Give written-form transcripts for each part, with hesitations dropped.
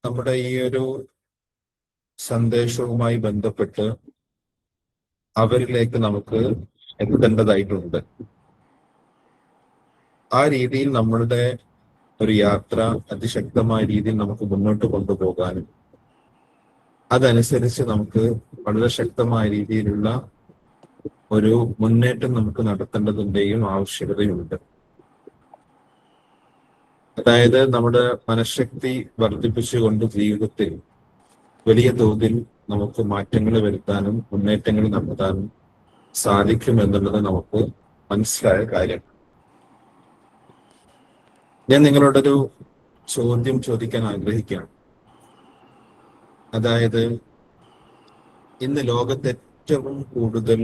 നമ്മുടെ ഈ ഒരു സന്ദേശവുമായി ബന്ധപ്പെട്ട് അവരിലേക്ക് നമുക്ക് എത്തേണ്ടതായിട്ടുണ്ട്. ആ രീതിയിൽ നമ്മളുടെ ഒരു യാത്ര അതിശക്തമായ രീതിയിൽ നമുക്ക് മുന്നോട്ട് കൊണ്ടുപോകാനും അതനുസരിച്ച് നമുക്ക് വളരെ ശക്തമായ രീതിയിലുള്ള ഒരു മുന്നേറ്റം നമുക്ക് നടത്തേണ്ടതിന്റെയും ആവശ്യകതയുണ്ട്. അതായത് നമ്മുടെ മനഃശക്തി വർദ്ധിപ്പിച്ചുകൊണ്ട് ജീവിതത്തിൽ വലിയ തോതിൽ നമുക്ക് മാറ്റങ്ങൾ വരുത്താനും മുന്നേറ്റങ്ങൾ നടത്താനും സാധിക്കും എന്നുള്ളത് നമുക്ക് മനസ്സിലായ കാര്യം. ഞാൻ നിങ്ങളോടൊരു ചോദ്യം ചോദിക്കാൻ ആഗ്രഹിക്കുകയാണ്. അതായത് ഇന്ന് ലോകത്ത് ഏറ്റവും കൂടുതൽ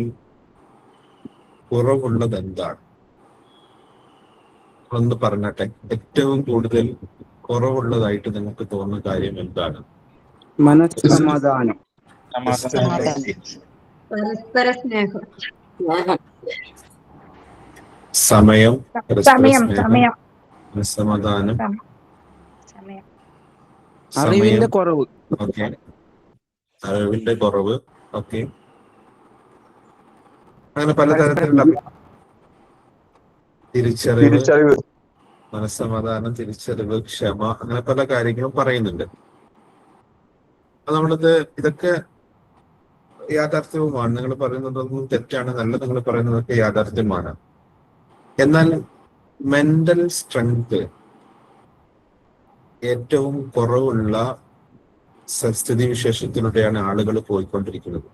കുറവുള്ളത് എന്താണ്? ഒന്ന് പറഞ്ഞട്ടെ, ഏറ്റവും കൂടുതൽ കുറവുള്ളതായിട്ട് നിങ്ങൾക്ക് തോന്നുന്ന കാര്യം എന്താണ്? മനസ്സമാധാനം, പരസ്പര സ്നേഹം, സമയം, സമയം, മനസ്സമാധാനം, അറിവിന്റെ കുറവ്. ഓക്കെ, അറിവിന്റെ കുറവ്. ഓക്കെ, അങ്ങനെ പലതരത്തിലുള്ള തിരിച്ചറിവ്, മനസ്സമാധാനം, തിരിച്ചറിവ്, ക്ഷമ, അങ്ങനെ പല കാര്യങ്ങളും പറയുന്നുണ്ട്. ഇതൊക്കെ യാഥാർത്ഥ്യവുമാണ്. നിങ്ങൾ പറയുന്നതൊന്നും തെറ്റാണ്, നല്ല നിങ്ങൾ പറയുന്നതൊക്കെ യാഥാർത്ഥ്യമാണ്. എന്നാൽ മെന്റൽ സ്ട്രെങ്ത് ഏറ്റവും കുറവുള്ള സ്ഥിതിവിശേഷത്തിലൂടെയാണ് ആളുകൾ പോയിക്കൊണ്ടിരിക്കുന്നത്.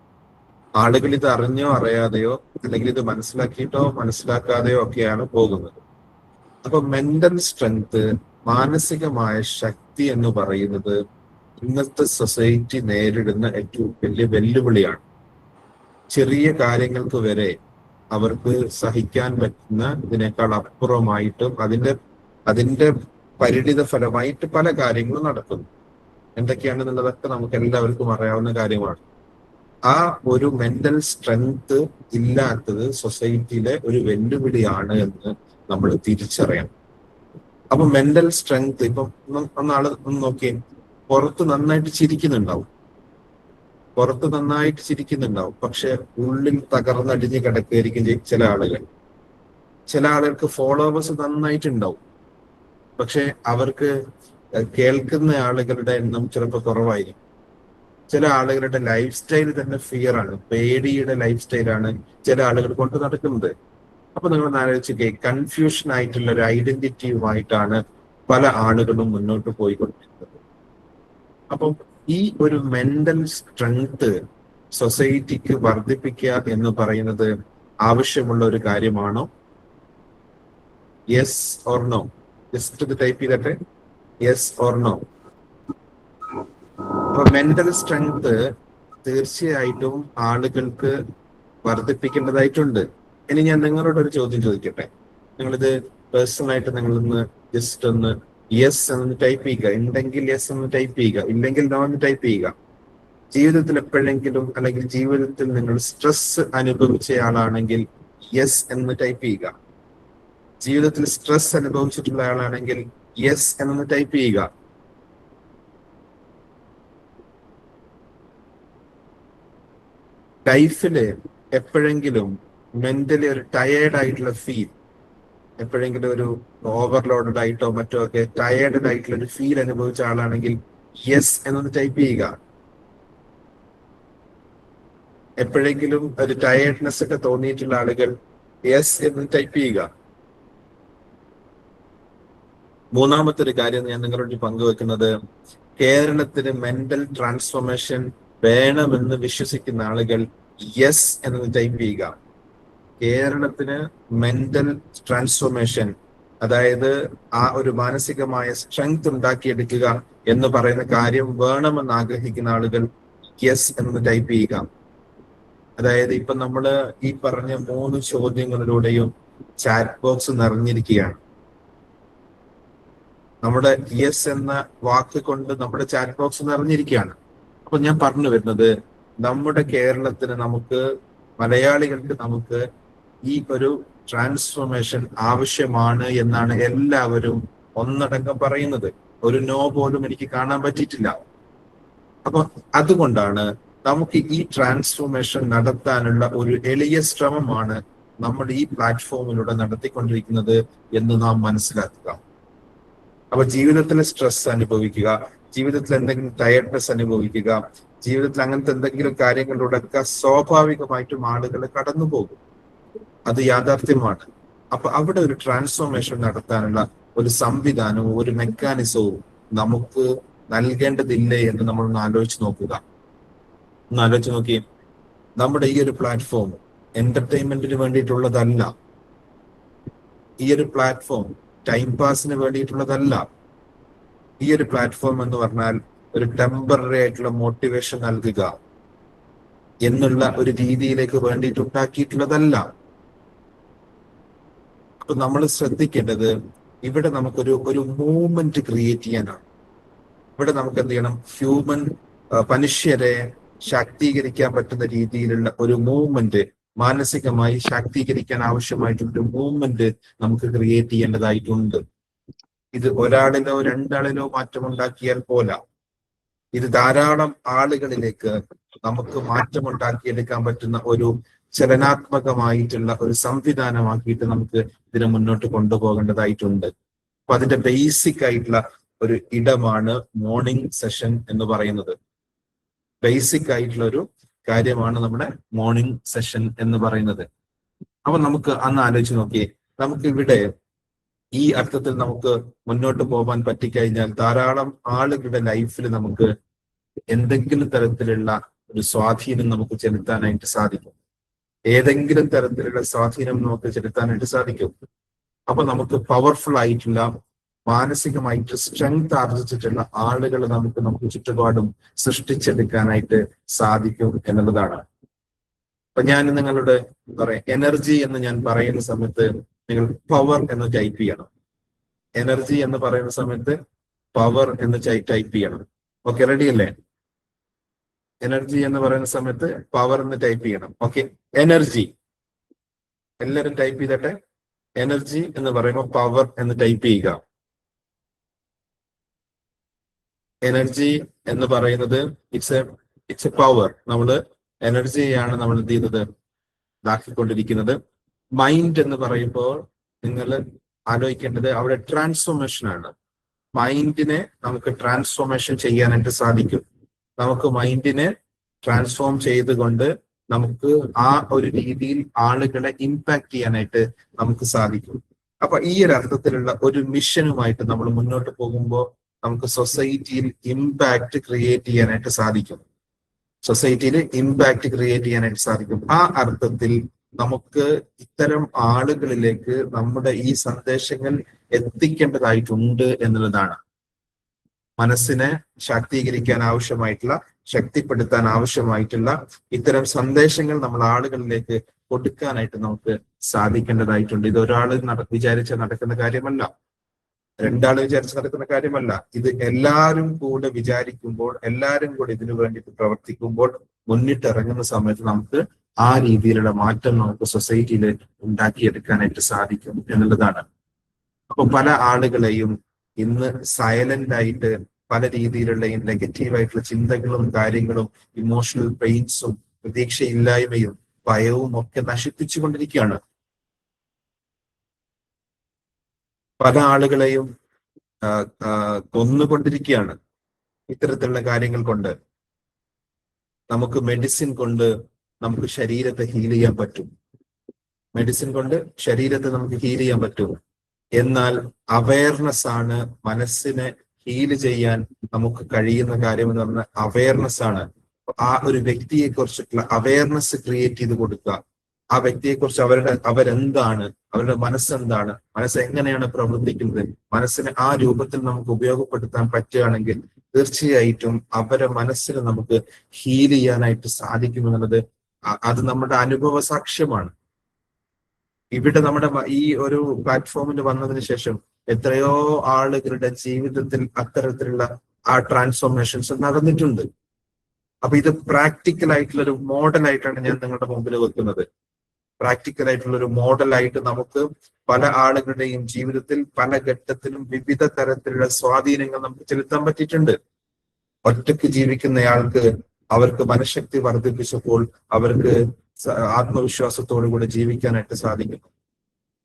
ആളുകൾ ഇത് അറിഞ്ഞോ അറിയാതെയോ അല്ലെങ്കിൽ ഇത് മനസ്സിലാക്കിയിട്ടോ മനസ്സിലാക്കാതെയോ ഒക്കെയാണ് പോകുന്നത്. അപ്പൊ മെന്റൽ സ്ട്രെങ്ത്, മാനസികമായ ശക്തി എന്ന് പറയുന്നത് ഇന്നത്തെ സൊസൈറ്റി നേരിടുന്ന ഏറ്റവും വലിയ വെല്ലുവിളിയാണ്. ചെറിയ കാര്യങ്ങൾക്ക് വരെ അവർക്ക് സഹിക്കാൻ പറ്റുന്ന ഇതിനേക്കാൾ അപ്പുറമായിട്ടും അതിന്റെ പരിണിത ഫലമായിട്ട് പല കാര്യങ്ങളും നടക്കുന്നു. എന്തൊക്കെയാണെന്നുള്ളതൊക്കെ നമുക്ക് എല്ലാവർക്കും അറിയാവുന്ന കാര്യമാണ്. ആ ഒരു മെന്റൽ സ്ട്രെങ്ത് ഇല്ലാത്തത് സൊസൈറ്റിയിലെ ഒരു വെല്ലുവിളിയാണ് എന്ന് നമ്മൾ തിരിച്ചറിയണം. അപ്പൊ മെന്റൽ സ്ട്രെങ്ത്, ഇപ്പം ഒന്നാള് ഒന്ന് നോക്കിയേ, പുറത്ത് നന്നായിട്ട് ചിരിക്കുന്നുണ്ടാവും, പക്ഷെ ഉള്ളിൽ തകർന്നടിഞ്ഞ് കിടക്കുകയായിരിക്കും ചില ആളുകൾ. ചില ആളുകൾക്ക് ഫോളോവേഴ്സ് നന്നായിട്ടുണ്ടാവും, പക്ഷെ അവർക്ക് കേൾക്കുന്ന ആളുകളുടെ എണ്ണം ചിലപ്പോൾ കുറവായിരിക്കും. ചില ആളുകളുടെ ലൈഫ് സ്റ്റൈൽ തന്നെ ഫിയറാണ്, പേടിയുടെ ലൈഫ് സ്റ്റൈലാണ് ചില ആളുകൾ കൊണ്ട് നടക്കുന്നത്. അപ്പൊ നിങ്ങൾ ആലോചിച്ചേ, കൺഫ്യൂഷൻ ആയിട്ടുള്ള ഒരു ഐഡന്റിറ്റിയുമായിട്ടാണ് പല ആളുകളും മുന്നോട്ട് പോയിക്കൊണ്ടിരിക്കുന്നത്. അപ്പം ഈ ഒരു മെന്റൽ സ്ട്രെങ്ത് സൊസൈറ്റിക്ക് വർദ്ധിപ്പിക്കുക എന്ന് പറയുന്നത് ആവശ്യമുള്ള ഒരു കാര്യമാണോ? Yes or no? ജസ്റ്റ് ഇത് ടൈപ്പ് ചെയ്തിട്ട് യെസ് ഓർ നോ. അപ്പൊ മെന്റൽ സ്ട്രെങ്ത് തീർച്ചയായിട്ടും ആളുകൾക്ക് വർദ്ധിപ്പിക്കേണ്ടതായിട്ടുണ്ട്. ഇനി ഞാൻ നിങ്ങളോട് ഒരു ചോദ്യം ചോദിക്കട്ടെ. നിങ്ങളിത് പേഴ്സണലായിട്ട് നിങ്ങളൊന്ന് ജസ്റ്റ് ഒന്ന് യെസ് എന്ന് ടൈപ്പ് ചെയ്യുക. ഉണ്ടെങ്കിൽ യെസ് എന്ന് ടൈപ്പ് ചെയ്യുക, ഇല്ലെങ്കിൽ നോ എന്ന് ടൈപ്പ് ചെയ്യുക. ജീവിതത്തിൽ എപ്പോഴെങ്കിലും അല്ലെങ്കിൽ ജീവിതത്തിൽ നിങ്ങൾ സ്ട്രെസ് അനുഭവിച്ചയാളാണെങ്കിൽ യെസ് എന്ന് ടൈപ്പ് ചെയ്യുക. ജീവിതത്തിൽ സ്ട്രെസ് അനുഭവിച്ചിട്ടുള്ള ആളാണെങ്കിൽ യെസ് എന്ന് ടൈപ്പ് ചെയ്യുക. ലൈഫില് എപ്പോഴെങ്കിലും മെന്റലി ഒരു ടയേർഡ് ആയിട്ടുള്ള ഫീൽ, എപ്പോഴെങ്കിലും ഒരു ഓവർലോഡഡ് ആയിട്ടോ മറ്റോ ഒക്കെ ടയേർഡ് ആയിട്ടുള്ള ഒരു ഫീൽ അനുഭവിച്ച ആളാണെങ്കിൽ യെസ് എന്നൊന്ന് ടൈപ്പ് ചെയ്യുക. എപ്പോഴെങ്കിലും ഒരു ടയേർഡ്നെസ് ഒക്കെ തോന്നിയിട്ടുള്ള ആളുകൾ യെസ് എന്ന് ടൈപ്പ് ചെയ്യുക. മൂന്നാമത്തെ ഒരു കാര്യം ഞാൻ നിങ്ങളോട് പങ്കുവെക്കുന്നത്, കേരളത്തിന് മെന്റൽ ട്രാൻസ്ഫോർമേഷൻ വേണമെന്ന് വിശ്വസിക്കുന്ന ആളുകൾ യെസ് എന്ന് ടൈപ്പ് ചെയ്യുക. കേരളത്തിന് മെന്റൽ ട്രാൻസ്ഫോർമേഷൻ, അതായത് ആ ഒരു മാനസികമായ സ്ട്രെങ്ത് ഉണ്ടാക്കിയെടുക്കുക എന്ന് പറയുന്ന കാര്യം വേണമെന്ന് ആഗ്രഹിക്കുന്ന ആളുകൾ യെസ് എന്ന് ടൈപ്പ് ചെയ്യുക. അതായത് ഇപ്പൊ നമ്മള് ഈ പറഞ്ഞ 3 ചോദ്യങ്ങളിലൂടെയും ചാറ്റ് ബോക്സ് നിറഞ്ഞിരിക്കുകയാണ്. നമ്മുടെ യെസ് എന്ന വാക്ക് കൊണ്ട് നമ്മുടെ ചാറ്റ് ബോക്സ് നിറഞ്ഞിരിക്കുകയാണ്. അപ്പൊ ഞാൻ പറഞ്ഞു വരുന്നത്, നമ്മുടെ കേരളത്തിന്, നമുക്ക് മലയാളികൾക്ക് നമുക്ക് ഈ ഒരു ട്രാൻസ്ഫോർമേഷൻ ആവശ്യമാണ് എന്നാണ് എല്ലാവരും ഒന്നടങ്കം പറയുന്നത്. ഒരു നോ പോലും എനിക്ക് കാണാൻ പറ്റിയിട്ടില്ല. അപ്പൊ അതുകൊണ്ടാണ് നമുക്ക് ഈ ട്രാൻസ്ഫോർമേഷൻ നടത്താനുള്ള ഒരു എളിയ ശ്രമമാണ് നമ്മൾ ഈ പ്ലാറ്റ്ഫോമിലൂടെ നടത്തിക്കൊണ്ടിരിക്കുന്നത് എന്ന് നാം മനസ്സിലാക്കുക. അപ്പൊ ജീവിതത്തിൽ സ്ട്രെസ് അനുഭവിക്കുക, ജീവിതത്തിൽ എന്തെങ്കിലും ടയർഡ്നെസ് അനുഭവിക്കുക, ജീവിതത്തിൽ അങ്ങനത്തെ എന്തെങ്കിലും കാര്യങ്ങളിലൂടെയൊക്കെ സ്വാഭാവികമായിട്ടും ആളുകൾ കടന്നു പോകും. അത് യാഥാർത്ഥ്യമാണ്. അപ്പൊ അവിടെ ഒരു ട്രാൻസ്ഫോർമേഷൻ നടത്താനുള്ള ഒരു സംവിധാനവും ഒരു മെക്കാനിസവും നമുക്ക് നൽകേണ്ടതില്ലേ എന്ന് നമ്മൾ ഒന്ന് ആലോചിച്ച് നോക്കുക. ഒന്ന് ആലോചിച്ച് നോക്കി, നമ്മുടെ ഈ ഒരു പ്ലാറ്റ്ഫോം എന്റർടൈൻമെന്റിന് വേണ്ടിയിട്ടുള്ളതല്ല. ഈ ഒരു പ്ലാറ്റ്ഫോം ടൈം പാസിന് വേണ്ടിയിട്ടുള്ളതല്ല. ഈ ഒരു പ്ലാറ്റ്ഫോം എന്ന് പറഞ്ഞാൽ ഒരു ടെമ്പററി ആയിട്ടുള്ള മോട്ടിവേഷൻ നൽകുക എന്നുള്ള ഒരു രീതിയിലേക്ക് വേണ്ടിയിട്ട് ഉണ്ടാക്കിയിട്ടുള്ളതല്ല. അപ്പൊ നമ്മൾ ശ്രദ്ധിക്കേണ്ടത് ഇവിടെ നമുക്കൊരു മൂവ്മെന്റ് ക്രിയേറ്റ് ചെയ്യാനാണ്. ഇവിടെ നമുക്ക് എന്ത് ചെയ്യണം? മനുഷ്യരെ ശാക്തീകരിക്കാൻ പറ്റുന്ന രീതിയിലുള്ള ഒരു മൂവ്മെന്റ്, മാനസികമായി ശാക്തീകരിക്കാൻ ആവശ്യമായിട്ടുള്ള മൂവ്മെന്റ് നമുക്ക് ക്രിയേറ്റ് ചെയ്യേണ്ടതായിട്ടുണ്ട്. ഇത് ഒരാളിലോ രണ്ടാളിലോ മാറ്റമുണ്ടാക്കിയാൽ പോരാ. ഇത് ധാരാളം ആളുകളിലേക്ക് നമുക്ക് മാറ്റമുണ്ടാക്കിയെടുക്കാൻ പറ്റുന്ന ഒരു ചലനാത്മകമായിട്ടുള്ള ഒരു സംവിധാനമാക്കിയിട്ട് നമുക്ക് ഇതിനെ മുന്നോട്ട് കൊണ്ടുപോകേണ്ടതായിട്ടുണ്ട്. അപ്പൊ അതിന്റെ ബേസിക് ആയിട്ടുള്ള ഒരു ഇടമാണ് മോർണിംഗ് സെഷൻ എന്ന് പറയുന്നത്. ബേസിക് ആയിട്ടുള്ള ഒരു കാര്യമാണ് നമ്മുടെ മോർണിംഗ് സെഷൻ എന്ന് പറയുന്നത്. അപ്പൊ നമുക്ക് അന്ന് ആലോചിച്ച് നോക്കിയേ, നമുക്ക് ഇവിടെ ഈ അർത്ഥത്തിൽ നമുക്ക് മുന്നോട്ട് പോകാൻ പറ്റിക്കഴിഞ്ഞാൽ ധാരാളം ആളുകളുടെ ലൈഫിൽ നമുക്ക് എന്തെങ്കിലും തരത്തിലുള്ള ഒരു സ്വാധീനം നമുക്ക് ചെലുത്താനായിട്ട് സാധിക്കും. ഏതെങ്കിലും തരത്തിലുള്ള സ്വാധീനം നമുക്ക് ചെലുത്താനായിട്ട് സാധിക്കും. അപ്പൊ നമുക്ക് പവർഫുൾ ആയിട്ടുള്ള, മാനസികമായിട്ട് സ്ട്രെങ്ത് ആർജിച്ചിട്ടുള്ള ആളുകൾ നമുക്ക് ചുറ്റുപാടും സൃഷ്ടിച്ചെടുക്കാനായിട്ട് സാധിക്കും എന്നുള്ളതാണ്. അപ്പൊ ഞാൻ നിങ്ങളുടെ പറയാം, എനർജി എന്ന് ഞാൻ പറയുന്ന സമയത്ത് നിങ്ങൾ പവർ എന്ന് ടൈപ്പ് ചെയ്യണം. എനർജി എന്ന് പറയുന്ന സമയത്ത് പവർ എന്ന് ടൈപ്പ് ചെയ്യണം. ഓക്കെ, റെഡി അല്ലേ? എനർജി എന്ന് പറയുന്ന സമയത്ത് പവർ എന്ന് ടൈപ്പ് ചെയ്യണം. ഓക്കെ, എനർജി എല്ലാവരും ടൈപ്പ് ചെയ്തട്ടെ. എനർജി എന്ന് പറയുമ്പോൾ പവർ എന്ന് ടൈപ്പ് ചെയ്യുക. എനർജി എന്ന് പറയുന്നത് ഇറ്റ്സ് എ പവർ. നമ്മള് എനർജിയാണ് നമ്മൾ എന്ത് ചെയ്യുന്നത്? ഇതാക്കിക്കൊണ്ടിരിക്കുന്നത്. മൈൻഡ് എന്ന് പറയുമ്പോൾ നിങ്ങൾ ആലോചിക്കേണ്ടത് അവിടെ ട്രാൻസ്ഫോർമേഷൻ ആണ്. മൈൻഡിനെ നമുക്ക് ട്രാൻസ്ഫോർമേഷൻ ചെയ്യാനായിട്ട് സാധിക്കും. നമുക്ക് മൈൻഡിനെ ട്രാൻസ്ഫോം ചെയ്തുകൊണ്ട് നമുക്ക് ആ ഒരു രീതിയിൽ ആളുകളെ ഇമ്പാക്ട് ചെയ്യാനായിട്ട് നമുക്ക് സാധിക്കും. അപ്പൊ ഈ ഒരു അർത്ഥത്തിലുള്ള ഒരു മിഷനുമായിട്ട് നമ്മൾ മുന്നോട്ട് പോകുമ്പോൾ നമുക്ക് സൊസൈറ്റിയിൽ ഇമ്പാക്ട് ക്രിയേറ്റ് ചെയ്യാനായിട്ട് സാധിക്കും. സൊസൈറ്റിയിൽ ഇമ്പാക്ട് ക്രിയേറ്റ് ചെയ്യാനായിട്ട് സാധിക്കും. ആ അർത്ഥത്തിൽ നമുക്ക് ഇത്തരം ആളുകളിലേക്ക് നമ്മുടെ ഈ സന്ദേശങ്ങൾ എത്തിക്കേണ്ടതായിട്ടുണ്ട് എന്നുള്ളതാണ്. മനസ്സിനെ ശാക്തീകരിക്കാൻ ആവശ്യമായിട്ടുള്ള, ശക്തിപ്പെടുത്താൻ ആവശ്യമായിട്ടുള്ള ഇത്തരം സന്ദേശങ്ങൾ നമ്മൾ ആളുകളിലേക്ക് കൊടുക്കാനായിട്ട് നമുക്ക് സാധിക്കേണ്ടതായിട്ടുണ്ട്. ഇത് ഒരാൾ വിചാരിച്ച നടക്കുന്ന കാര്യമല്ല, രണ്ടാൾ വിചാരിച്ച് നടക്കുന്ന കാര്യമല്ല. ഇത് എല്ലാവരും കൂടെ വിചാരിക്കുമ്പോൾ, എല്ലാവരും കൂടെ ഇതിനു വേണ്ടിയിട്ട് പ്രവർത്തിക്കുമ്പോൾ, മുന്നിട്ടിറങ്ങുന്ന സമയത്ത് നമുക്ക് ആ രീതിയിലുള്ള മാറ്റം നമുക്ക് സൊസൈറ്റിയിൽ ഉണ്ടാക്കിയെടുക്കാനായിട്ട് സാധിക്കും എന്നുള്ളതാണ്. അപ്പൊ പല ആളുകളെയും ഇന്ന് സൈലന്റ് ആയിട്ട് പല രീതിയിലുള്ള നെഗറ്റീവായിട്ടുള്ള ചിന്തകളും കാര്യങ്ങളും, ഇമോഷണൽ പെയിൻസും, പ്രതീക്ഷയില്ലായ്മയും ഭയവും ഒക്കെ നശിപ്പിച്ചുകൊണ്ടിരിക്കുകയാണ്. പല ആളുകളെയും കൊന്നുകൊണ്ടിരിക്കുകയാണ് ഇത്തരത്തിലുള്ള കാര്യങ്ങൾ കൊണ്ട്. നമുക്ക് മെഡിസിൻ കൊണ്ട് നമുക്ക് ശരീരത്തെ ഹീൽ ചെയ്യാൻ പറ്റും. മെഡിസിൻ കൊണ്ട് ശരീരത്തെ നമുക്ക് ഹീൽ ചെയ്യാൻ പറ്റും. എന്നാൽ അവയർനെസ് ആണ് മനസ്സിനെ ഹീൽ ചെയ്യാൻ നമുക്ക് കഴിയുന്ന കാര്യം എന്ന് പറഞ്ഞാൽ അവയർനെസ് ആണ്. ആ ഒരു വ്യക്തിയെ കുറിച്ചിട്ടുള്ള അവയർനെസ് ക്രിയേറ്റ് ചെയ്ത് കൊടുക്കുക. ആ വ്യക്തിയെക്കുറിച്ച് അവരെന്താണ്, അവരുടെ മനസ്സെന്താണ്, മനസ്സ് എങ്ങനെയാണ് പ്രവർത്തിക്കുന്നത്, മനസ്സിനെ ആ രൂപത്തിൽ നമുക്ക് ഉപയോഗപ്പെടുത്താൻ പറ്റുകയാണെങ്കിൽ തീർച്ചയായിട്ടും അവരുടെ മനസ്സിനെ നമുക്ക് ഹീൽ ചെയ്യാനായിട്ട് സാധിക്കുമെന്നുള്ളത് അത് നമ്മുടെ അനുഭവ സാക്ഷ്യമാണ്. ഇവിടെ നമ്മുടെ ഈ ഒരു പ്ലാറ്റ്ഫോമിൽ വന്നതിന് ശേഷം എത്രയോ ആളുകളുടെ ജീവിതത്തിൽ അത്തരത്തിലുള്ള ആ ട്രാൻസ്ഫോർമേഷൻസ് നടന്നിട്ടുണ്ട്. അപ്പൊ ഇത് പ്രാക്ടിക്കൽ ആയിട്ടുള്ള ഒരു മോഡലായിട്ടാണ് ഞാൻ നിങ്ങളുടെ മുമ്പിൽ വെക്കുന്നത്. പ്രാക്ടിക്കൽ ആയിട്ടുള്ള ഒരു മോഡലായിട്ട് നമുക്ക് പല ആളുകളുടെയും ജീവിതത്തിൽ പല ഘട്ടത്തിലും വിവിധ തരത്തിലുള്ള സ്വാധീനങ്ങൾ നമുക്ക് ചെലുത്താൻ പറ്റിയിട്ടുണ്ട്. ഒറ്റയ്ക്ക് ജീവിക്കുന്നയാൾക്ക് അവർക്ക് മനഃശക്തി വർദ്ധിപ്പിച്ചപ്പോൾ അവർക്ക് ആത്മവിശ്വാസത്തോടു കൂടി ജീവിക്കാനായിട്ട് സാധിക്കുന്നു.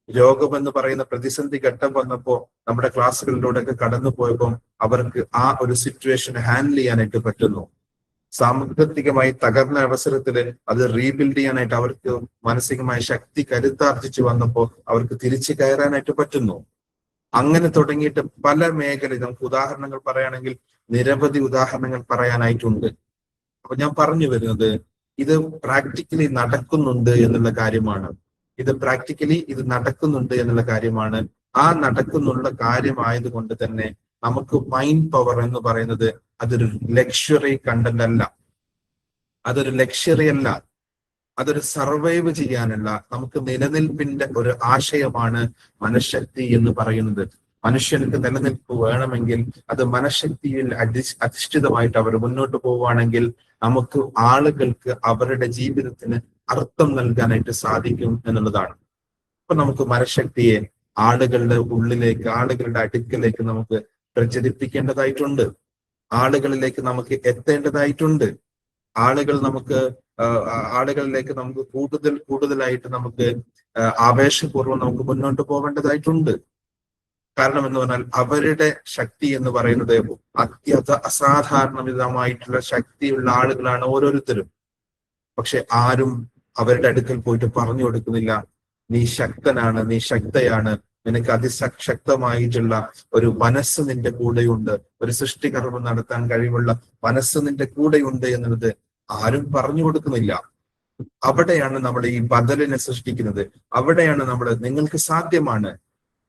രോഗമെന്ന് പറയുന്ന പ്രതിസന്ധി ഘട്ടം വന്നപ്പോ നമ്മുടെ ക്ലാസ്സുകളിലൂടെയൊക്കെ കടന്നു പോയപ്പോൾ അവർക്ക് ആ ഒരു സിറ്റുവേഷൻ ഹാൻഡിൽ ചെയ്യാനായിട്ട് പറ്റുന്നു. സാമ്പത്തികമായി തകർന്ന അവസരത്തില് അത് റീബിൽഡ് ചെയ്യാനായിട്ട് അവർക്ക് മാനസികമായ ശക്തി കരുത്താർജിച്ചു വന്നപ്പോൾ അവർക്ക് തിരിച്ചു കയറാനായിട്ട് പറ്റുന്നു. അങ്ങനെ തുടങ്ങിയിട്ട് പല മേഖലയിൽ നമുക്ക് ഉദാഹരണങ്ങൾ പറയുകയാണെങ്കിൽ നിരവധി ഉദാഹരണങ്ങൾ പറയാനായിട്ടുണ്ട്. അപ്പൊ ഞാൻ പറഞ്ഞു വരുന്നത് ഇത് പ്രാക്ടിക്കലി നടക്കുന്നുണ്ട് എന്നുള്ള കാര്യമാണ്. ഇത് നടക്കുന്നുണ്ട് എന്നുള്ള കാര്യമാണ്. ആ നടക്കുന്നുള്ള കാര്യമായതുകൊണ്ട് തന്നെ നമുക്ക് മൈൻഡ് പവർ എന്ന് പറയുന്നത് അതൊരു ലക്ഷറി കണ്ടന്റ് അല്ല, അതൊരു സർവൈവ് ചെയ്യാനുള്ള നമുക്ക് നിലനിൽപ്പിന്റെ ഒരു ആശയമാണ് മനഃശക്തി എന്ന് പറയുന്നത്. മനുഷ്യർക്ക് നിലനിൽപ്പ് വേണമെങ്കിൽ അത് മനഃശക്തിയിൽ അധിഷ്ഠിതമായിട്ട് അവർ മുന്നോട്ട് പോവുകയാണെങ്കിൽ നമുക്ക് ആളുകൾക്ക് അവരുടെ ജീവിതത്തിന് അർത്ഥം നൽകാനായിട്ട് സാധിക്കും എന്നുള്ളതാണ്. അപ്പൊ നമുക്ക് മനഃശക്തിയെ ആളുകളുടെ ഉള്ളിലേക്ക്, ആളുകളുടെ അടുക്കലേക്ക് നമുക്ക് പ്രചരിപ്പിക്കേണ്ടതായിട്ടുണ്ട്. ആളുകളിലേക്ക് നമുക്ക് എത്തേണ്ടതായിട്ടുണ്ട്. ആളുകളിലേക്ക് നമുക്ക് കൂടുതലായിട്ട് നമുക്ക് ആവേശപൂർവ്വം നമുക്ക് മുന്നോട്ട് പോകേണ്ടതായിട്ടുണ്ട്. കാരണം എന്ന് പറഞ്ഞാൽ അവരുടെ ശക്തി എന്ന് പറയുന്നത് അസാധാരണവിധമായിട്ടുള്ള ശക്തിയുള്ള ആളുകളാണ് ഓരോരുത്തരും. പക്ഷെ ആരും അവരുടെ അടുക്കൽ പോയിട്ട് പറഞ്ഞു കൊടുക്കുന്നില്ല, നീ ശക്തനാണ്, നീ ശക്തയാണ്, നിനക്ക് അതിശക്തമായിട്ടുള്ള ഒരു മനസ്സ് നിന്റെ കൂടെയുണ്ട്, ഒരു സൃഷ്ടികർമ്മം നടത്താൻ കഴിവുള്ള മനസ്സ് നിന്റെ കൂടെയുണ്ട് എന്നുള്ളത് ആരും പറഞ്ഞു കൊടുക്കുന്നില്ല. അവിടെയാണ് നമ്മൾ ഈ ബദലിനെ സൃഷ്ടിക്കുന്നത്. അവിടെയാണ് നമ്മൾ നിങ്ങൾക്ക് സാധ്യമാണ്,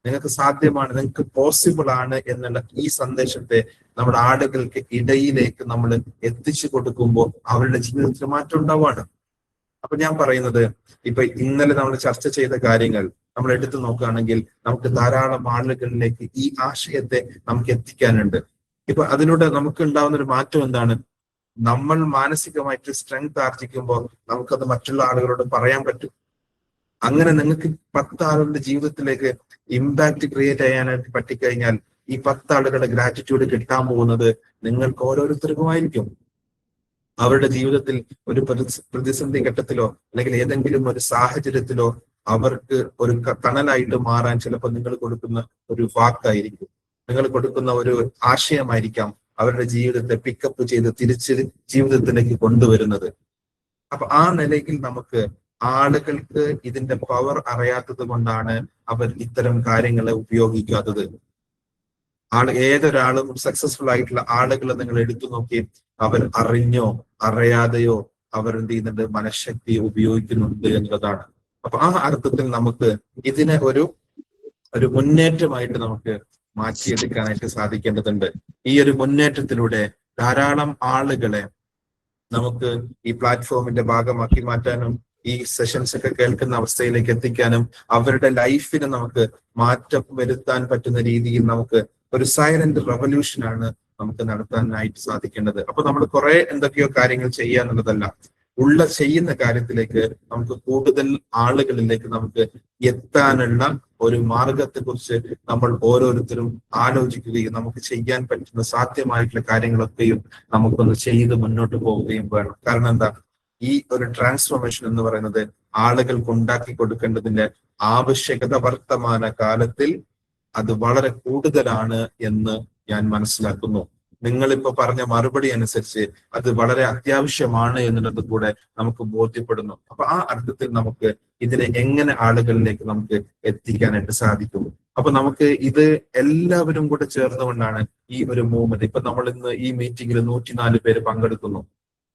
നിങ്ങൾക്ക് പോസിബിൾ ആണ് എന്നുള്ള ഈ സന്ദേശത്തെ നമ്മുടെ ആളുകൾക്ക് ഇടയിലേക്ക് നമ്മൾ എത്തിച്ചു കൊടുക്കുമ്പോൾ അവരുടെ ജീവിതത്തിൽ മാറ്റം ഉണ്ടാവാണ്. അപ്പൊ ഞാൻ പറയുന്നത് ഇപ്പൊ ഇന്നലെ നമ്മൾ ചർച്ച ചെയ്ത കാര്യങ്ങൾ നമ്മൾ എടുത്തു നോക്കുകയാണെങ്കിൽ നമുക്ക് ധാരാളം ആളുകളിലേക്ക് ഈ ആശയത്തെ നമുക്ക് എത്തിക്കാനുണ്ട്. ഇപ്പൊ അതിലൂടെ നമുക്ക് ഉണ്ടാവുന്ന ഒരു മാറ്റം എന്താണ്? നമ്മൾ മാനസികമായിട്ട് സ്ട്രെങ്ത് ആർജിക്കുമ്പോൾ നമുക്കത് മറ്റുള്ള ആളുകളോട് പറയാൻ പറ്റും. അങ്ങനെ നിങ്ങൾക്ക് 10 ആളുകളുടെ ജീവിതത്തിലേക്ക് ഇമ്പാക്ട് ക്രിയേറ്റ് ചെയ്യാനായിട്ട് പറ്റിക്കഴിഞ്ഞാൽ ഈ 10 ആളുകളുടെ ഗ്രാറ്റിറ്റ്യൂഡ് കിട്ടാൻ പോകുന്നത് നിങ്ങൾക്ക് ഓരോരുത്തർക്കുമായിരിക്കും. അവരുടെ ജീവിതത്തിൽ ഒരു പ്രതിസന്ധി ഘട്ടത്തിലോ അല്ലെങ്കിൽ ഏതെങ്കിലും ഒരു സാഹചര്യത്തിലോ അവർക്ക് ഒരു തണലായിട്ട് മാറാൻ ചിലപ്പോൾ നിങ്ങൾ കൊടുക്കുന്ന ഒരു വാക്കായിരിക്കും, നിങ്ങൾ കൊടുക്കുന്ന ഒരു ആശയമായിരിക്കാം അവരുടെ ജീവിതത്തെ പിക്കപ്പ് ചെയ്ത് തിരിച്ച് ജീവിതത്തിലേക്ക് കൊണ്ടുവരുന്നത്. അപ്പൊ ആ നിലയിൽ നമുക്ക് ആളുകൾക്ക് ഇതിന്റെ പവർ അറിയാത്തത് കൊണ്ടാണ് അവർ ഇത്തരം കാര്യങ്ങളെ ഉപയോഗിക്കാത്തത്. ഏതൊരാളും സക്സസ്ഫുൾ ആയിട്ടുള്ള ആളുകളെ നിങ്ങൾ എടുത്തു നോക്കി, അവർ അറിഞ്ഞോ അറിയാതെയോ അവർ എന്ത് ചെയ്യുന്നുണ്ട്, മനഃശക്തി ഉപയോഗിക്കുന്നുണ്ട് എന്നുള്ളതാണ്. അപ്പൊ ആ അർത്ഥത്തിൽ നമുക്ക് ഇതിനെ ഒരു മുന്നേറ്റമായിട്ട് നമുക്ക് മാറ്റിയെടുക്കാനായിട്ട് സാധിക്കേണ്ടതുണ്ട്. ഈ ഒരു മുന്നേറ്റത്തിലൂടെ ധാരാളം ആളുകളെ നമുക്ക് ഈ പ്ലാറ്റ്ഫോമിന്റെ ഭാഗമാക്കി മാറ്റാനും ഈ സെഷൻസ് ഒക്കെ കേൾക്കുന്ന അവസ്ഥയിലേക്ക് എത്തിക്കാനും അവരുടെ ലൈഫിന് നമുക്ക് മാറ്റം വരുത്താൻ പറ്റുന്ന രീതിയിൽ നമുക്ക് ഒരു സൈലന്റ് റെവല്യൂഷനാണ് നമുക്ക് നടത്താനായിട്ട് സാധിക്കേണ്ടത്. അപ്പൊ നമ്മൾ കുറെ എന്തൊക്കെയോ കാര്യങ്ങൾ ചെയ്യാന്നുള്ളതല്ല, ചെയ്യുന്ന കാര്യത്തിലേക്ക് നമുക്ക് കൂടുതൽ ആളുകളിലേക്ക് നമുക്ക് എത്താനുള്ള ഒരു മാർഗത്തെ കുറിച്ച് നമ്മൾ ഓരോരുത്തരും ആലോചിക്കുകയും നമുക്ക് ചെയ്യാൻ പറ്റുന്ന സാധ്യമായിട്ടുള്ള കാര്യങ്ങളൊക്കെയും നമുക്കൊന്ന് ചെയ്ത് മുന്നോട്ട് പോവുകയും വേണം. കാരണം എന്താ, ഈ ഒരു ട്രാൻസ്ഫോർമേഷൻ എന്ന് പറയുന്നത് ആളുകൾക്ക് ഉണ്ടാക്കി കൊടുക്കേണ്ടതിന്റെ ആവശ്യകത വർത്തമാന കാലത്തിൽ അത് വളരെ കൂടുതലാണ് എന്ന് ഞാൻ മനസ്സിലാക്കുന്നു. നിങ്ങളിപ്പോ പറഞ്ഞ മറുപടി അനുസരിച്ച് അത് വളരെ അത്യാവശ്യമാണ് എന്നുള്ളത് കൂടെ നമുക്ക് ബോധ്യപ്പെടുന്നു. അപ്പൊ ആ അർത്ഥത്തിൽ നമുക്ക് ഇതിനെ എങ്ങനെ ആളുകളിലേക്ക് നമുക്ക് എത്തിക്കാനായിട്ട് സാധിക്കും? അപ്പൊ നമുക്ക് ഇത് എല്ലാവരും കൂടെ ചേർന്നുകൊണ്ടാണ് ഈ ഒരു മൂവ്മെന്റ്. ഇപ്പൊ നമ്മൾ ഇന്ന് ഈ മീറ്റിംഗിൽ 104 പേര് പങ്കെടുക്കുന്നു.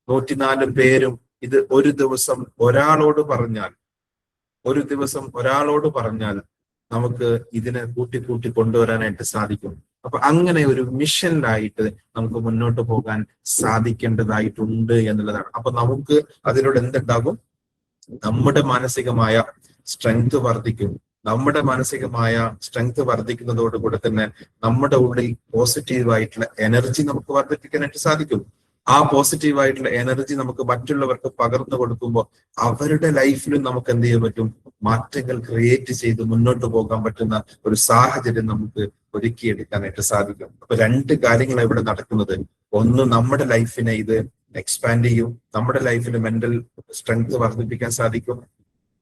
104 പേരും ഇത് ഒരു ദിവസം ഒരാളോട് പറഞ്ഞാൽ നമുക്ക് ഇതിനെ കൂട്ടി കൊണ്ടുവരാനായിട്ട് സാധിക്കും. അപ്പൊ അങ്ങനെ ഒരു മിഷനിലായിട്ട് നമുക്ക് മുന്നോട്ട് പോകാൻ സാധിക്കേണ്ടതായിട്ടുണ്ട് എന്നുള്ളതാണ്. അപ്പൊ നമുക്ക് അതിലൂടെ എന്തുണ്ടാകും? നമ്മുടെ മാനസികമായ സ്ട്രെങ്ത് വർദ്ധിക്കും. നമ്മുടെ മാനസികമായ സ്ട്രെങ്ത് വർദ്ധിക്കുന്നതോടുകൂടെ തന്നെ നമ്മുടെ ഉള്ളിൽ പോസിറ്റീവായിട്ടുള്ള എനർജി നമുക്ക് വർദ്ധിപ്പിക്കാനായിട്ട് സാധിക്കും. ആ പോസിറ്റീവായിട്ടുള്ള എനർജി നമുക്ക് മറ്റുള്ളവർക്ക് പകർന്നു കൊടുക്കുമ്പോൾ അവരുടെ ലൈഫിലും നമുക്ക് എന്ത് ചെയ്യാൻ പറ്റും, മാറ്റങ്ങൾ ക്രിയേറ്റ് ചെയ്ത് മുന്നോട്ട് പോകാൻ പറ്റുന്ന ഒരു സാഹചര്യം നമുക്ക് ഒരുക്കിയെടുക്കാനായിട്ട് സാധിക്കും. അപ്പൊ രണ്ട് കാര്യങ്ങളാണ് ഇവിടെ നടക്കുന്നത്. ഒന്ന്, നമ്മുടെ ലൈഫിനെ ഇത് എക്സ്പാൻഡ് ചെയ്യും, നമ്മുടെ ലൈഫിൽ മെന്റൽ സ്ട്രെങ്ത് വർദ്ധിപ്പിക്കാൻ സാധിക്കും.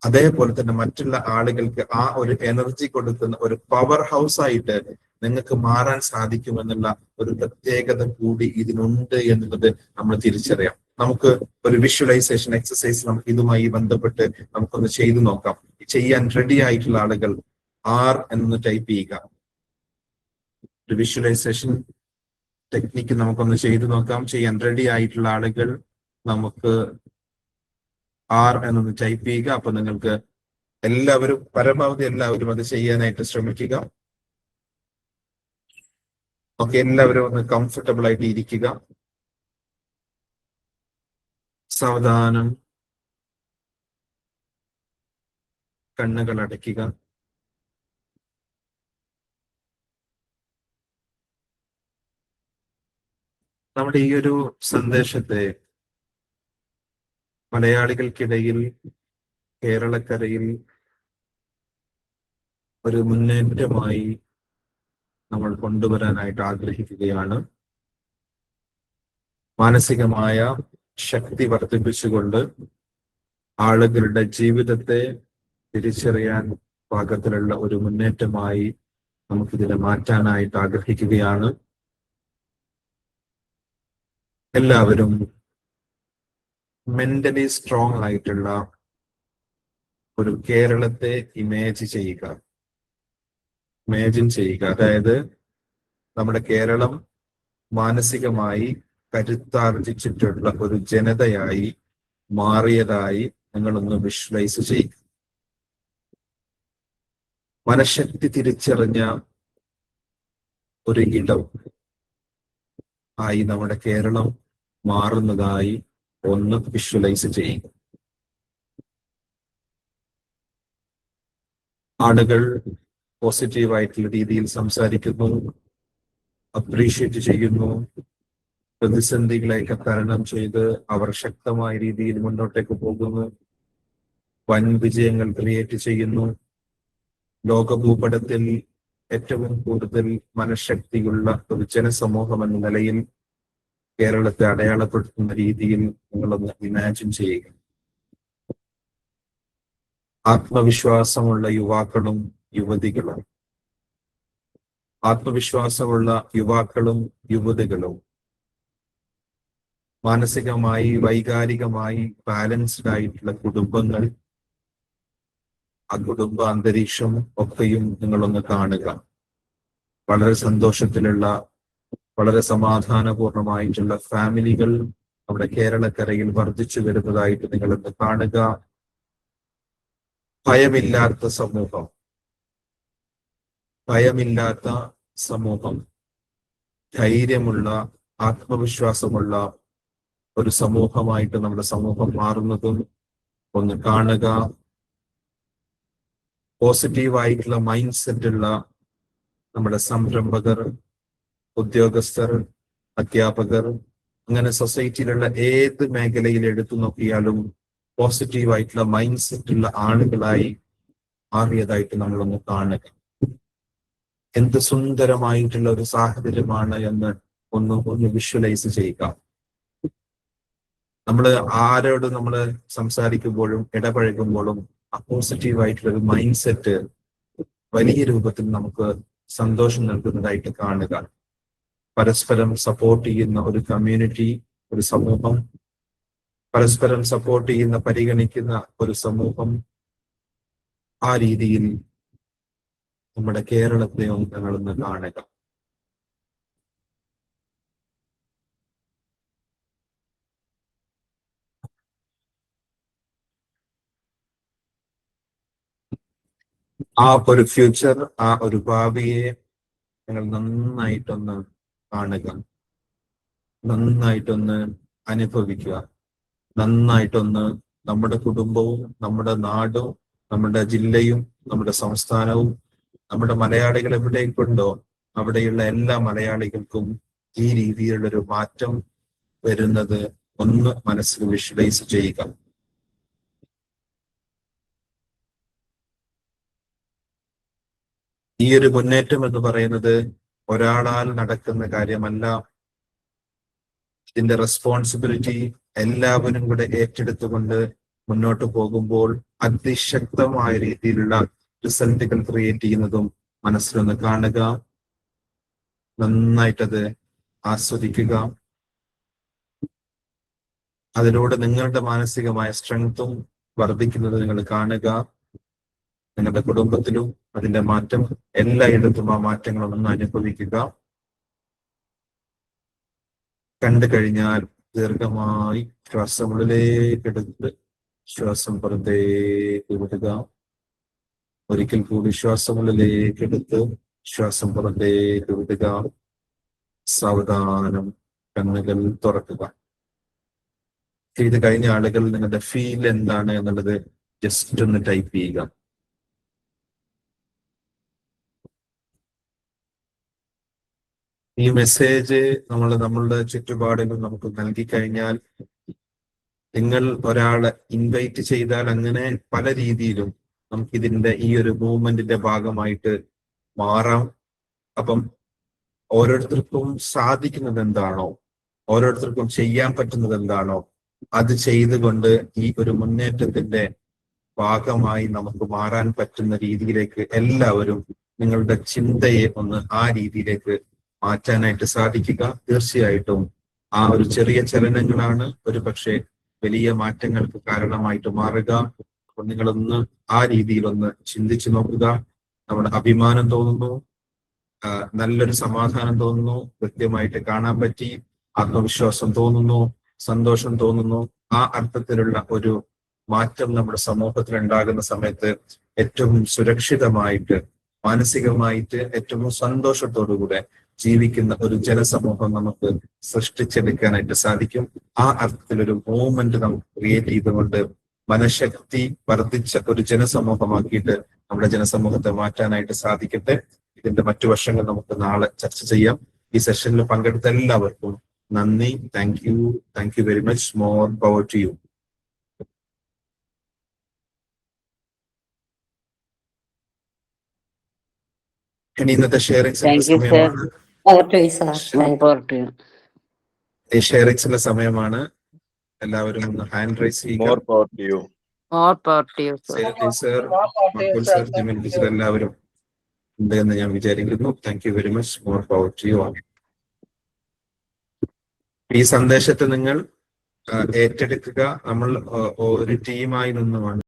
അതേപോലെ തന്നെ മറ്റുള്ള ആളുകൾക്ക് ആ ഒരു എനർജി കൊടുക്കുന്ന ഒരു പവർ ഹൗസ് ആയിട്ട് നിങ്ങൾക്ക് മാറാൻ സാധിക്കുമെന്നുള്ള ഒരു പ്രത്യേകത കൂടി ഇതിനുണ്ട് എന്നുള്ളത് നമ്മൾ തിരിച്ചറിയാം. നമുക്ക് ഒരു വിഷ്വലൈസേഷൻ എക്സസൈസ് നമുക്ക് ഇതുമായി ബന്ധപ്പെട്ട് നമുക്കൊന്ന് ചെയ്തു നോക്കാം. ചെയ്യാൻ റെഡി ആയിട്ടുള്ള ആളുകൾ ആർ എന്ന് ടൈപ്പ് ചെയ്യുക. ഒരു വിഷ്വലൈസേഷൻ ടെക്നിക്ക് നമുക്കൊന്ന് ചെയ്തു നോക്കാം. ചെയ്യാൻ റെഡി ആയിട്ടുള്ള ആളുകൾ നമുക്ക് ആർ എന്നൊന്ന് ടൈപ്പ് ചെയ്യുക. അപ്പൊ നിങ്ങൾക്ക് എല്ലാവരും പരമാവധി എല്ലാവരും അത് ചെയ്യാനായിട്ട് ശ്രമിക്കുക. ഓക്കെ, എല്ലാവരും ഒന്ന് കംഫർട്ടബിൾ ആയിട്ട് ഇരിക്കുക. സാവധാനം കണ്ണുകൾ അടയ്ക്കുക. നമ്മുടെ ഈ ഒരു സന്ദേശത്തെ മലയാളികൾക്കിടയിൽ, കേരളക്കരയിൽ ഒരു മുന്നേറ്റമായി നമ്മൾ കൊണ്ടുവരാനായിട്ട് ആഗ്രഹിക്കുകയാണ്. മാനസികമായ ശക്തി വർദ്ധിപ്പിച്ചുകൊണ്ട് ആളുകളുടെ ജീവിതത്തെ തിരിച്ചറിയാൻ പാകത്തിലുള്ള ഒരു മുന്നേറ്റമായി നമുക്കിതിനെ മാറ്റാനായിട്ട് ആഗ്രഹിക്കുകയാണ്. എല്ലാവരും മെന്റലി സ്ട്രോങ് ആയിട്ടുള്ള ഒരു കേരളത്തെ ഇമേജിൻ ചെയ്യുക. അതായത് നമ്മുടെ കേരളം മാനസികമായി കരുത്താർജിച്ചിട്ടുള്ള ഒരു ജനതയായി മാറിയതായി നിങ്ങളൊന്ന് വിഷ്വലൈസ് ചെയ്യുക. മനഃശക്തി തിരിച്ചറിഞ്ഞ ഒരു ഇടം ആയി നമ്മുടെ കേരളം മാറുന്നതായി ഒന്ന് വിഷ്വലൈസ് ചെയ്യുക. ആളുകൾ പോസിറ്റീവായിട്ടുള്ള രീതിയിൽ സംസാരിക്കുന്നു, അപ്രീഷിയേറ്റ് ചെയ്യുന്നു, പ്രതിസന്ധികളെയൊക്കെ തരണം ചെയ്ത് അവർ ശക്തമായ രീതിയിൽ മുന്നോട്ടേക്ക് പോകുന്നു, വൻ വിജയങ്ങൾ ക്രിയേറ്റ് ചെയ്യുന്നു. ലോകഭൂപടത്തിൽ ഏറ്റവും കൂടുതൽ മനഃശക്തിയുള്ള ഒരു ജനസമൂഹം എന്ന നിലയിൽ കേരളത്തെ അടയാളപ്പെടുത്തുന്ന രീതിയിൽ നിങ്ങളൊന്ന് ഇമാജിൻ ചെയ്യുക. ആത്മവിശ്വാസമുള്ള യുവാക്കളും യുവതികളും മാനസികമായി വൈകാരികമായി ബാലൻസ്ഡ് ആയിട്ടുള്ള കുടുംബങ്ങൾ, ആ കുടുംബ അന്തരീക്ഷം ഒക്കെയും നിങ്ങളൊന്ന് കാണുക. വളരെ സന്തോഷത്തിലുള്ള, വളരെ സമാധാനപൂർണമായിട്ടുള്ള ഫാമിലികൾ നമ്മുടെ കേരളക്കരയിൽ വർദ്ധിച്ചു വരുന്നതായിട്ട് നിങ്ങളൊന്ന് കാണുക. ഭയമില്ലാത്ത സമൂഹം, ധൈര്യമുള്ള, ആത്മവിശ്വാസമുള്ള ഒരു സമൂഹമായിട്ട് നമ്മുടെ സമൂഹം മാറുന്നതും ഒന്ന് കാണുക. പോസിറ്റീവായിട്ടുള്ള മൈൻഡ് സെറ്റുള്ള നമ്മുടെ സംരംഭകർ, ഉദ്യോഗസ്ഥർ, അധ്യാപകർ, അങ്ങനെ സൊസൈറ്റിയിലുള്ള ഏത് മേഖലയിൽ എടുത്തു നോക്കിയാലും പോസിറ്റീവായിട്ടുള്ള മൈൻഡ് സെറ്റുള്ള ആളുകളായി മാറിയതായിട്ട് നമ്മളൊന്ന് കാണുക. എന്ത് സുന്ദരമായിട്ടുള്ള ഒരു സാഹചര്യമാണ് എന്ന് ഒന്ന് വിഷ്വലൈസ് ചെയ്യുക. നമ്മൾ ആരോട് നമ്മൾ സംസാരിക്കുമ്പോഴും ഇടപഴകുമ്പോഴും ആ പോസിറ്റീവായിട്ടുള്ള ഒരു മൈൻഡ് സെറ്റ് വലിയ രൂപത്തിൽ നമുക്ക് സന്തോഷം നൽകുന്നതായിട്ട് കാണുക. പരസ്പരം സപ്പോർട്ട് ചെയ്യുന്ന ഒരു കമ്മ്യൂണിറ്റി, ഒരു സമൂഹം, പരസ്പരം സപ്പോർട്ട് ചെയ്യുന്ന, പരിഗണിക്കുന്ന ഒരു സമൂഹം, ആ രീതിയിൽ നമ്മുടെ കേരളത്തെ ഞങ്ങളൊന്ന് കാണുക. ആ ഒരു ഫ്യൂച്ചർ, ആ ഒരു ഭാവിയെ ഞങ്ങൾ നന്നായിട്ടൊന്ന് കാണുക, നന്നായിട്ടൊന്ന് അനുഭവിക്കുക, നന്നായിട്ടൊന്ന് നമ്മുടെ കുടുംബവും, നമ്മുടെ നാടും, നമ്മുടെ ജില്ലയും, നമ്മുടെ സംസ്ഥാനവും, നമ്മുടെ മലയാളികൾ എവിടേക്കുണ്ടോ അവിടെയുള്ള എല്ലാ മലയാളികൾക്കും ഈ രീതിയിലുള്ളൊരു മാറ്റം വരുന്നത് ഒന്ന് മനസ്സിൽ വിഷ്വലൈസ് ചെയ്യുക. ഈ ഒരു മുന്നേറ്റം എന്ന് പറയുന്നത് ഒരാളാൽ നടക്കുന്ന കാര്യമല്ല. ഇതിന്റെ റെസ്പോൺസിബിലിറ്റി എല്ലാവരും കൂടെ ഏറ്റെടുത്തുകൊണ്ട് മുന്നോട്ട് പോകുമ്പോൾ അതിശക്തമായ രീതിയിലുള്ള റിസൾട്ടുകൾ ക്രിയേറ്റ് ചെയ്യുന്നതും മനസ്സിലൊന്ന് കാണുക, നന്നായിട്ടത് ആസ്വദിക്കുക. അതിലൂടെ നിങ്ങളുടെ മാനസികമായ സ്ട്രെങ്തും വർദ്ധിക്കുന്നത് നിങ്ങൾ കാണുക. നിങ്ങളുടെ കുടുംബത്തിലും അതിന്റെ മാറ്റം എല്ലായിടത്തും ആ മാറ്റങ്ങളൊന്നും അനുഭവിക്കുക. കണ്ടു കഴിഞ്ഞാൽ ദീർഘമായി ശ്വാസം ഉള്ളിലേക്കെടുത്ത് ശ്വാസം പുറത്തേക്ക് വിടുക. ഒരിക്കൽ കൂടി ശ്വാസം ഉള്ളിലേക്കെടുത്ത് ശ്വാസം പുറത്തേക്ക് വിടുക. സാവധാനം കണ്ണുകൾ തുറക്കുക. ചെയ്ത് കഴിഞ്ഞ ആളുകൾ നിങ്ങളുടെ ഫീൽ എന്താണ് എന്നുള്ളത് ജസ്റ്റ് ഒന്ന് ടൈപ്പ് ചെയ്യുക. ഈ മെസ്സേജ് നമ്മളുടെ ചുറ്റുപാടിലും നമുക്ക് നൽകി കഴിഞ്ഞാൽ, നിങ്ങൾ ഒരാളെ ഇൻവൈറ്റ് ചെയ്താൽ അങ്ങനെ പല രീതിയിലും നമുക്കിതിന്റെ ഈ ഒരു മൂവ്മെന്റിന്റെ ഭാഗമായിട്ട് മാറാം. അപ്പം ഓരോരുത്തർക്കും സാധിക്കുന്നത് എന്താണോ, ഓരോരുത്തർക്കും ചെയ്യാൻ പറ്റുന്നത് എന്താണോ, അത് ചെയ്തുകൊണ്ട് ഈ ഒരു മുന്നേറ്റത്തിന്റെ ഭാഗമായി നമുക്ക് മാറാൻ പറ്റുന്ന രീതിയിലേക്ക് എല്ലാവരും നിങ്ങളുടെ ചിന്തയെ ഒന്ന് ആ രീതിയിലേക്ക് മാറ്റാനായിട്ട് സാധിക്കുക. തീർച്ചയായിട്ടും ആ ഒരു ചെറിയ ചലനങ്ങളാണ് ഒരു പക്ഷേ വലിയ മാറ്റങ്ങൾക്ക് കാരണമായിട്ട് മാറുക. അപ്പോൾ നിങ്ങളൊന്ന് ആ രീതിയിലൊന്ന് ചിന്തിച്ചു നോക്കുക. നമ്മുടെ അഭിമാനം തോന്നുന്നു, നല്ലൊരു സമാധാനം തോന്നുന്നു, കൃത്യമായിട്ട് കാണാൻ പറ്റി, ആത്മവിശ്വാസം തോന്നുന്നു, സന്തോഷം തോന്നുന്നു. ആ അർത്ഥത്തിലുള്ള ഒരു മാറ്റം നമ്മുടെ സമൂഹത്തിൽ ഉണ്ടാകുന്ന സമയത്ത് ഏറ്റവും സുരക്ഷിതമായിട്ട്, മാനസികമായിട്ട് ഏറ്റവും സന്തോഷത്തോടുകൂടെ ജീവിക്കുന്ന ഒരു ജനസമൂഹം നമുക്ക് സൃഷ്ടിച്ചെടുക്കാനായിട്ട് സാധിക്കും. ആ അർത്ഥത്തിലൊരു മൂവ്മെന്റ് നമുക്ക് ക്രിയേറ്റ് ചെയ്തുകൊണ്ട് മനഃശക്തി വർദ്ധിച്ച ഒരു ജനസമൂഹമാക്കിയിട്ട് നമ്മുടെ ജനസമൂഹത്തെ മാറ്റാനായിട്ട് സാധിക്കട്ടെ. ഇതിന്റെ മറ്റു വശങ്ങൾ നമുക്ക് നാളെ ചർച്ച ചെയ്യാം. ഈ സെഷനിൽ പങ്കെടുത്ത എല്ലാവർക്കും നന്ദി. Thank you very much. More power to you. ഇനി ഇന്നത്തെ ഷെയറിംഗ്സിന്റെ സമയമാണ്. ഈ ഷെയറിംഗ്സിന്റെ സമയമാണ്. എല്ലാവരും ഒന്ന് ഹാൻഡ് റൈസ് ചെയ്യുക. എല്ലാവരും ഉണ്ട് എന്ന് ഞാൻ വിചാരിക്കുന്നു. Thank you very much. More power to you. ഈ സന്ദേശത്തെ നിങ്ങൾ ഏറ്റെടുക്കുക. നമ്മൾ ഒരു ടീമായി നിന്നുമാണ്